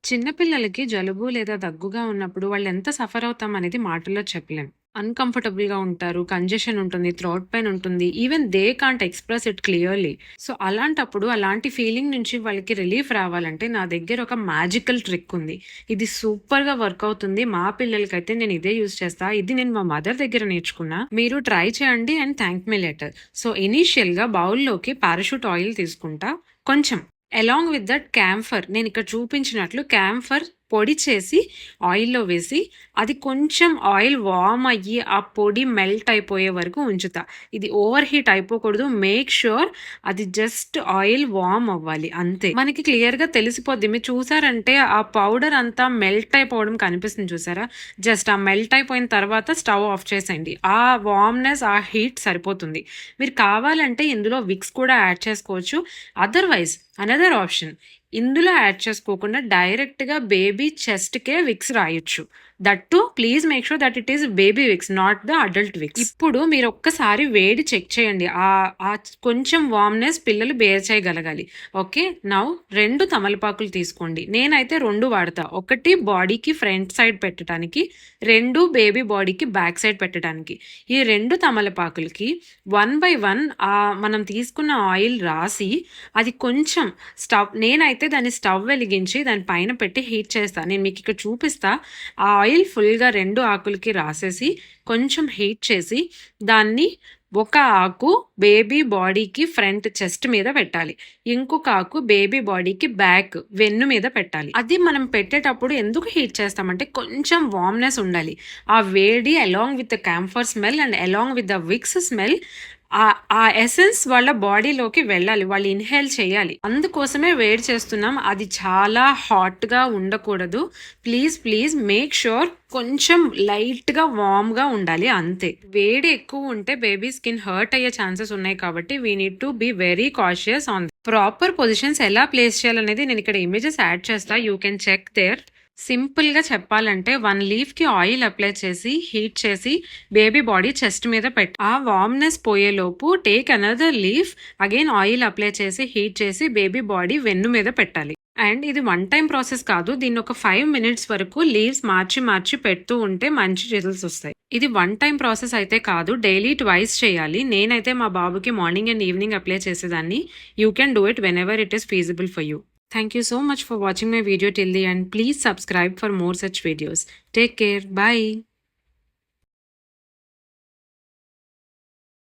చిన్న పిల్లలకి జలుబు లేదా దగ్గుగా ఉన్నప్పుడు వాళ్ళెంత సఫర్ అవుతామనేది మాటల్లో చెప్పలేం. అన్‌కంఫర్టబుల్‌గా ఉంటారు. కంజెషన్ ఉంటుంది. థ్రోట్ పెయిన్ ఉంటుంది. Even they can't express it clearly. So, అలాంటప్పుడు అలాంటి ఫీలింగ్ నుంచి వాళ్ళకి రిలీఫ్ రావాలంటే నా దగ్గర ఒక మ్యాజికల్ ట్రిక్ ఉంది. ఇది సూపర్‌గా వర్క్ అవుతుంది. మా పిల్లలకైతే నేను ఇదే యూజ్ చేస్తా. ఇది నేను మా మదర్ దగ్గర నేర్చుకున్నా. మీరు ట్రై చేయండి and thank me later. So, ఇనీషియల్‌గా బౌల్‌లోకి పారాషూట్ ఆయిల్ తీసుకుంటా. కొంచెం అలాంగ్ విత్ దట్ క్యాంఫర్ నేనిక్కడ చూపించినట్లు క్యాంఫర్ పొడి చేసి ఆయిల్‌లో వేసి, అది కొంచెం ఆయిల్ వార్మ్ అయ్యి, ఆ పొడి మెల్ట్ అయిపోయే వరకు ఉంచుతా. ఇది ఓవర్ హీట్ అయిపోకూడదు. మేక్ ష్యూర్ అది జస్ట్ ఆయిల్ వార్మ్ అవ్వాలి అంతే. మనకి క్లియర్‌గా తెలిసిపోద్ది. మీరు చూసారంటే ఆ పౌడర్ అంతా మెల్ట్ అయిపోవడం కనిపిస్తుంది చూసారా? జస్ట్ ఆ మెల్ట్ అయిపోయిన తర్వాత స్టవ్ ఆఫ్ చేసేయండి. ఆ వార్మ్‌నెస్, ఆ హీట్ సరిపోతుంది. మీరు కావాలంటే ఇందులో విక్స్ కూడా యాడ్ చేసుకోవచ్చు. అదర్‌వైజ్ అనదర్ ఆప్షన్, ఇందులో యాడ్ చేసుకోకుండా డైరెక్ట్‌గా బేబీ చెస్ట్‌కే విక్స్ రాయొచ్చు. That too please make sure that it is baby Vicks, not the adult Vicks. ఇప్పుడు మీరు ఒక్కసారి వేడి చెక్ చేయండి. కొంచెం వార్మ్‌నెస్ పిల్లలు బేర్ చేయగలగాలి. ఓకే. నౌ 2 తమలపాకులు తీసుకోండి. నేనైతే 2 వాడతా. ఒకటి బాడీకి ఫ్రంట్ సైడ్ పెట్టడానికి, 2 బేబీ బాడీకి బ్యాక్ సైడ్ పెట్టడానికి. ఈ 2 తమలపాకులకి 1 బై 1 మనం తీసుకున్న ఆయిల్ రాసి, అది కొంచెం నేనైతే దాన్ని స్టవ్ వెలిగించి దాని పైన పెట్టి హీట్ చేస్తా. నేను మీకు ఇక్కడ చూపిస్తా. ఆ ఆయిల్ ఫుల్‌గా 2 ఆకులకి రాసేసి కొంచెం హీట్ చేసి దాన్ని ఒక ఆకు బేబీ బాడీకి ఫ్రంట్ చెస్ట్ మీద పెట్టాలి. ఇంకొక ఆకు బేబీ బాడీకి బ్యాక్ వెన్ను మీద పెట్టాలి. అది మనం పెట్టేటప్పుడు ఎందుకు హీట్ చేస్తామంటే కొంచెం వార్మ్‌నెస్ ఉండాలి. ఆ వేడి along with the camphor smell and along with the Vicks smell, ఆ ఎసెన్స్ వాళ్ళ బాడీలోకి వెళ్ళాలి. వాళ్ళు ఇన్‌హేల్ చేయాలి. అందుకోసమే వేడి చేస్తున్నాం. అది చాలా హాట్‌గా ఉండకూడదు. ప్లీజ్ మేక్ ష్యూర్ కొంచెం లైట్‌గా వార్మ్‌గా ఉండాలి అంతే. వేడి ఎక్కువ ఉంటే బేబీ స్కిన్ హర్ట్ అయ్యే ఛాన్సెస్ ఉన్నాయి కాబట్టి we need to be very cautious on proper positions ఎలా ప్లేస్ చేయాలనేది నేను ఇక్కడ ఇమేజెస్ యాడ్ చేస్తా. You can check there. సింపుల్‌గా చెప్పాలంటే 1 లీఫ్‌కి ఆయిల్ అప్లై చేసి, హీట్ చేసి, బేబీ బాడీ చెస్ట్ మీద ఆ వార్మ్‌నెస్ పోయేలోపు take another leaf, again oil apply చేసి, హీట్ చేసి, బేబీ బాడీ వెన్ను మీద పెట్టాలి. అండ్ ఇది వన్ టైమ్ ప్రాసెస్ కాదు. దీన్ని ఒక 5 మినిట్స్ వరకు లీవ్స్ మార్చి పెడుతూ ఉంటే మంచి రిజల్ట్స్ వస్తాయి. ఇది వన్ టైమ్ ప్రాసెస్ అయితే కాదు. డైలీ ట్వైస్ చేయాలి. నేనైతే మా బాబుకి మార్నింగ్ అండ్ ఈవినింగ్ అప్లై చేసేదాన్ని. You can do it whenever it is feasible for you. Thank you so much for watching my video till the end. Please subscribe for more such videos. Take care. Bye.